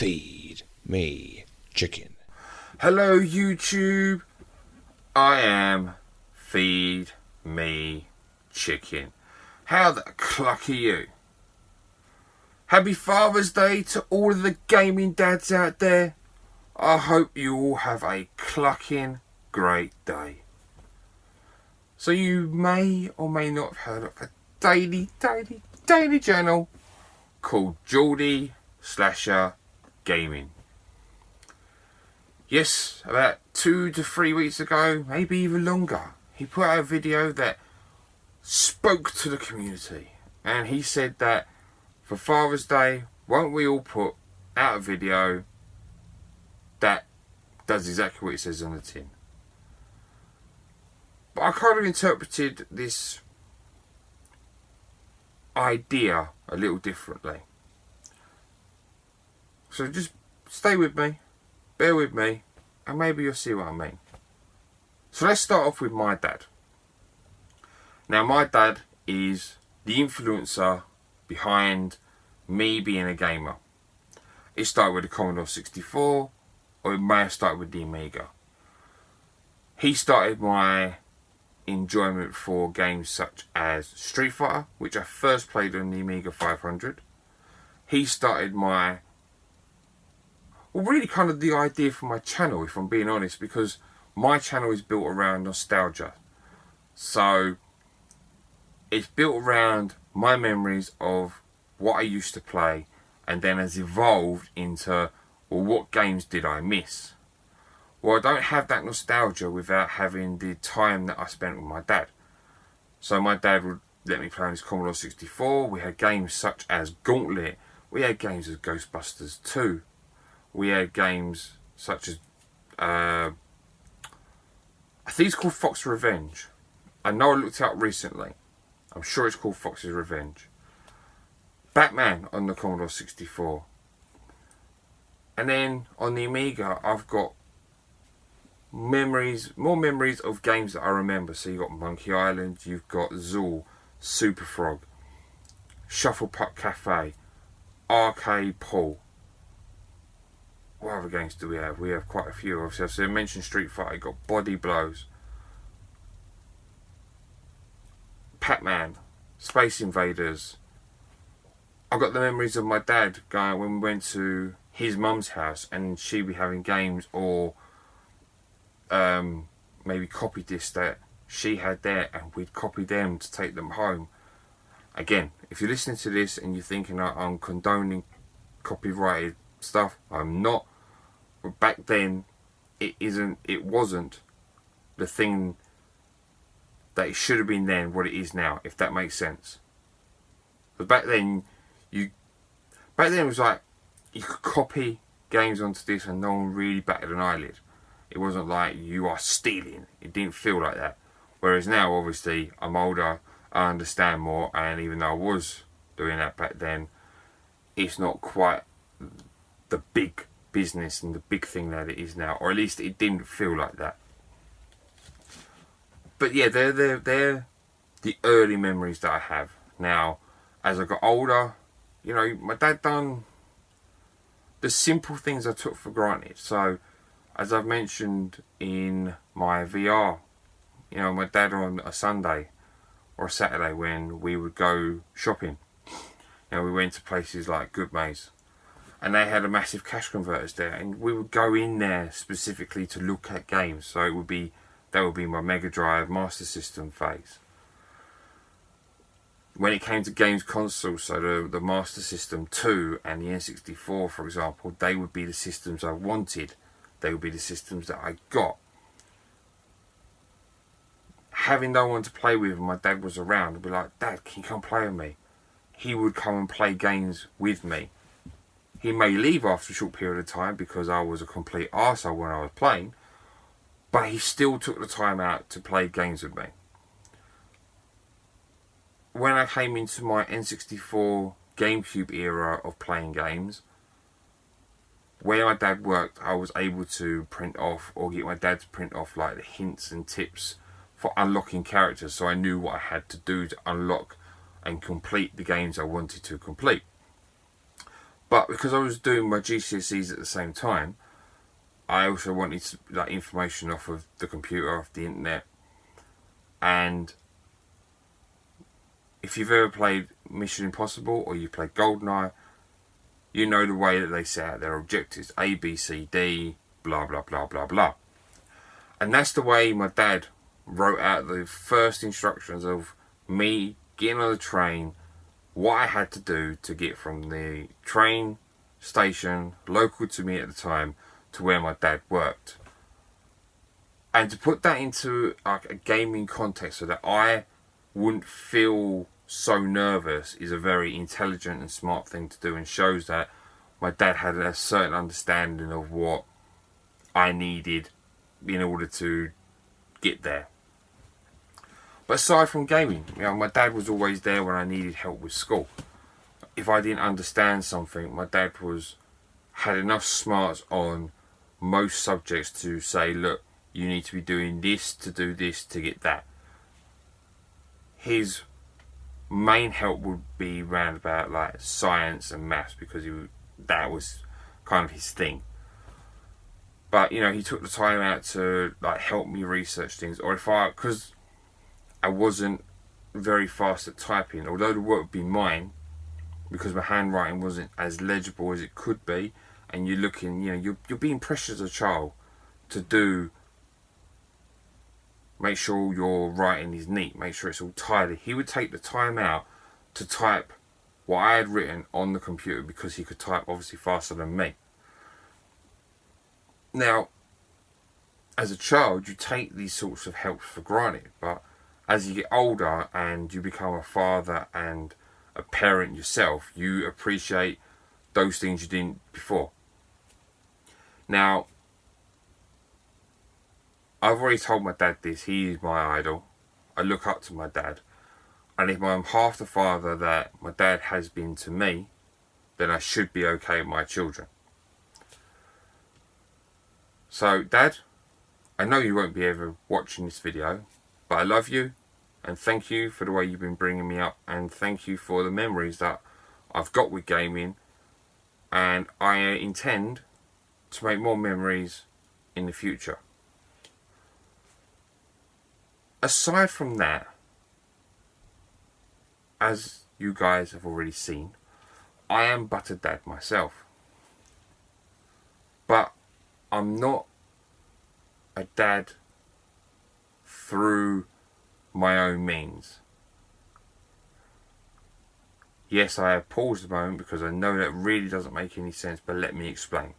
Feed me chicken. Hello YouTube, I am Feed Me Chicken. How the cluck are you? Happy Father's Day to all of the gaming dads out there. I hope you all have a clucking great day. So you may or may not have heard of a daily channel called Geordie Slasher Gaming. Yes, about 2 to 3 weeks ago, maybe even longer, he put out a video that spoke to the community, and he said that for Father's Day, won't we all put out a video that does exactly what it says on the tin. But I kind of interpreted this idea a little differently. So just stay with me, bear with me, and maybe you'll see what I mean. So let's start off with my dad. Now my dad is the influencer behind me being a gamer. It started with the Commodore 64, or it may have started with the Amiga. He started my enjoyment for games such as Street Fighter, which I first played on the Amiga 500. He started my, well, really kind of the idea for my channel, if I'm being honest, because my channel is built around nostalgia. So it's built around my memories of what I used to play, and then has evolved into, well, what games did I miss? Well, I don't have that nostalgia without having the time that I spent with my dad. So my dad would let me play on his Commodore 64. We had games such as Gauntlet. We had games as Ghostbusters 2. We had games such as, I think it's called Fox's Revenge. I know I looked it up recently. I'm sure it's called Fox's Revenge. Batman on the Commodore 64. And then on the Amiga, I've got more memories of games that I remember. So you've got Monkey Island, you've got Zool, Super Frog, Shuffle Puck Cafe, Arcade Pool. What other games do we have? We have quite a few. Obviously, so I mentioned Street Fighter, you've got Body Blows, Pac-Man, Space Invaders. I got the memories of my dad going when we went to his mum's house, and she'd be having games or maybe copy discs that she had there, and we'd copy them to take them home. Again, if you're listening to this and you're thinking I'm condoning copyrighted stuff, I'm not. But back then, it wasn't the thing that it should have been then what it is now, if that makes sense. But back then it was like you could copy games onto this and no one really batted an eyelid. It wasn't like you are stealing. It didn't feel like that. Whereas now, obviously, I'm older, I understand more, and even though I was doing that back then, it's not quite the big business and the big thing that it is now, or at least it didn't feel like that. But yeah, they're the early memories that I have. Now, as I got older, you know, my dad done the simple things I took for granted. So, as I've mentioned in my VR, you know, my dad on a Sunday or a Saturday when we would go shopping, you know, we went to places like Goodmayes, and they had a massive cash converters there, and we would go in there specifically to look at games. So that would be my Mega Drive Master System phase. When it came to games consoles, so the Master System 2 and the N64, for example, they would be the systems I wanted. They would be the systems that I got. Having no one to play with, and my dad was around, I'd be like, Dad, can you come play with me? He would come and play games with me. He may leave after a short period of time because I was a complete arsehole when I was playing, but he still took the time out to play games with me. When I came into my N64 GameCube era of playing games, where my dad worked, I was able to print off or get my dad to print off like the hints and tips for unlocking characters, so I knew what I had to do to unlock and complete the games I wanted to complete. But because I was doing my GCSEs at the same time, I also wanted information off of the computer, off the internet. And if you've ever played Mission Impossible or you played GoldenEye, you know the way that they set out their objectives. A, B, C, D, blah, blah, blah, blah, blah. And that's the way my dad wrote out the first instructions of me getting on the train, what I had to do to get from the train station, local to me at the time, to where my dad worked. And to put that into like a gaming context so that I wouldn't feel so nervous is a very intelligent and smart thing to do, and shows that my dad had a certain understanding of what I needed in order to get there. But aside from gaming, my dad was always there when I needed help with school. If I didn't understand something, my dad had enough smarts on most subjects to say, look, you need to be doing this to do this to get that. His main help would be round about like science and maths, because that was kind of his thing. But he took the time out to like help me research things, or because I wasn't very fast at typing, although the work would be mine, because my handwriting wasn't as legible as it could be, and you're looking, you're being pressured as a child to make sure your writing is neat, make sure it's all tidy. He would take the time out to type what I had written on the computer, because he could type obviously faster than me. Now, as a child, you take these sorts of helps for granted, but as you get older and you become a father and a parent yourself, you appreciate those things you didn't before. Now, I've already told my dad this. He is my idol. I look up to my dad. And if I'm half the father that my dad has been to me, then I should be okay with my children. So, Dad, I know you won't be ever watching this video, but I love you, and thank you for the way you've been bringing me up, and thank you for the memories that I've got with gaming, and I intend to make more memories in the future. Aside from that, as you guys have already seen, I am but a dad myself. But I'm not a dad through my own means. Yes, I have paused a moment because I know that really doesn't make any sense, but let me explain.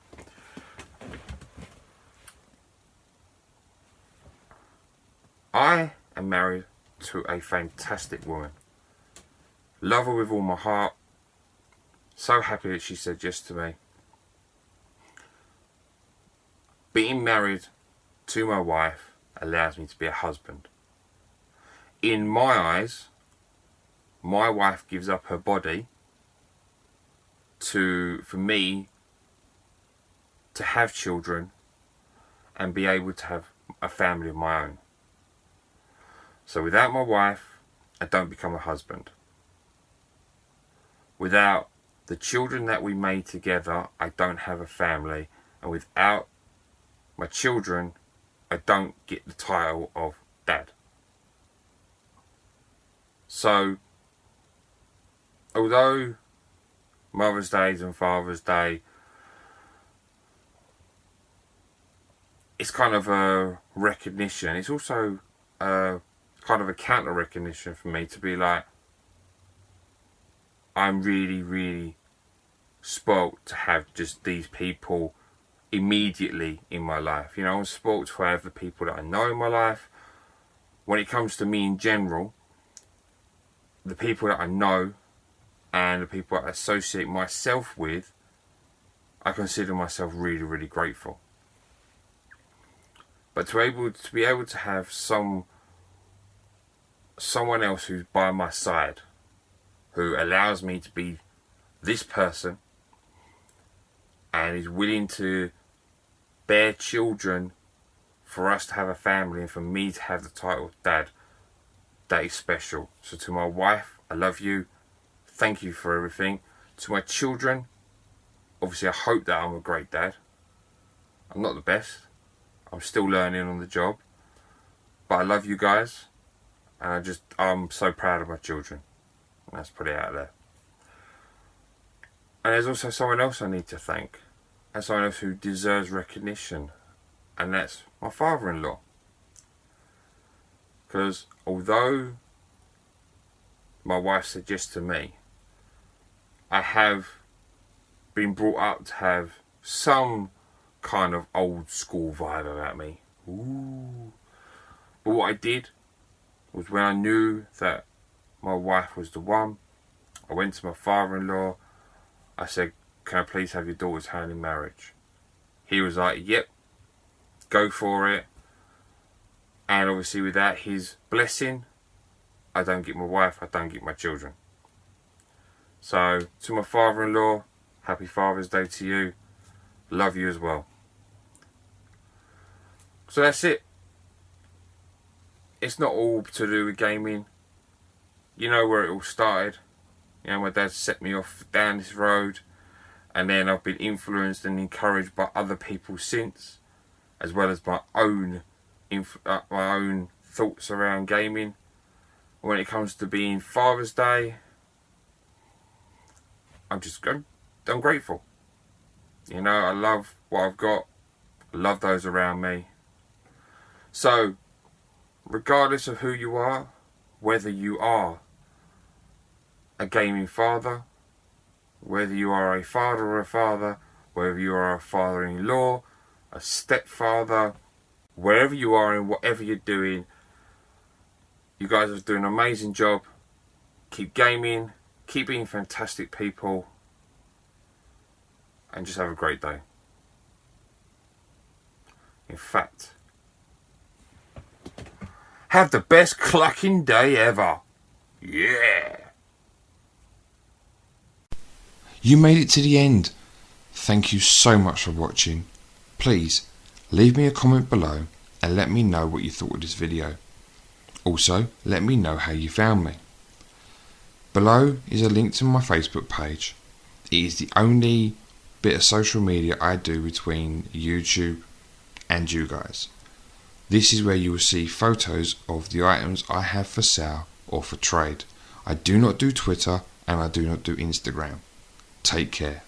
I am married to a fantastic woman. Love her with all my heart. So happy that she said yes to me. Being married to my wife allows me to be a husband. In my eyes, my wife gives up her body for me to have children and be able to have a family of my own. So without my wife, I don't become a husband. Without the children that we made together, I don't have a family. And without my children, I don't get the title of dad. So, although Mother's Day and Father's Day, it's kind of a recognition. It's also kind of a counter recognition for me to be like, I'm really, really spoilt to have just these people immediately in my life. I'm spoilt to have the people that I know in my life. When it comes to me in general, the people that I know and the people that I associate myself with, I consider myself really, really grateful. But to be able to have someone else who's by my side, who allows me to be this person and is willing to bear children for us to have a family and for me to have the title of dad, that is special. So to my wife, I love you. Thank you for everything. To my children, obviously I hope that I'm a great dad. I'm not the best. I'm still learning on the job. But I love you guys. And I'm so proud of my children. And let's put it out there. And there's also someone else I need to thank. And someone else who deserves recognition. And that's my father-in-law. Because although my wife said yes to me, I have been brought up to have some kind of old school vibe about me. Ooh. But what I did was, when I knew that my wife was the one, I went to my father-in-law. I said, can I please have your daughter's hand in marriage? He was like, yep, go for it. And obviously without his blessing, I don't get my wife, I don't get my children. So to my father-in-law, happy Father's Day to you. Love you as well. So that's it. It's not all to do with gaming. You know where it all started. You know, my dad set me off down this road, and then I've been influenced and encouraged by other people since, as well as my own thoughts around gaming. When it comes to being Father's Day, I'm grateful. You know, I love what I've got. I love those around me. So, regardless of who you are, whether you are a gaming father, whether you are a father or a father, whether you are a father-in-law, a stepfather, wherever you are and whatever you're doing, you guys are doing an amazing job. Keep gaming, keep being fantastic people, and just have a great day. In fact, have the best clucking day ever. Yeah. You made it to the end. Thank you so much for watching. Please leave me a comment below and let me know what you thought of this video. Also, let me know how you found me. Below is a link to my Facebook page. It is the only bit of social media I do between YouTube and you guys. This is where you will see photos of the items I have for sale or for trade. I do not do Twitter and I do not do Instagram. Take care.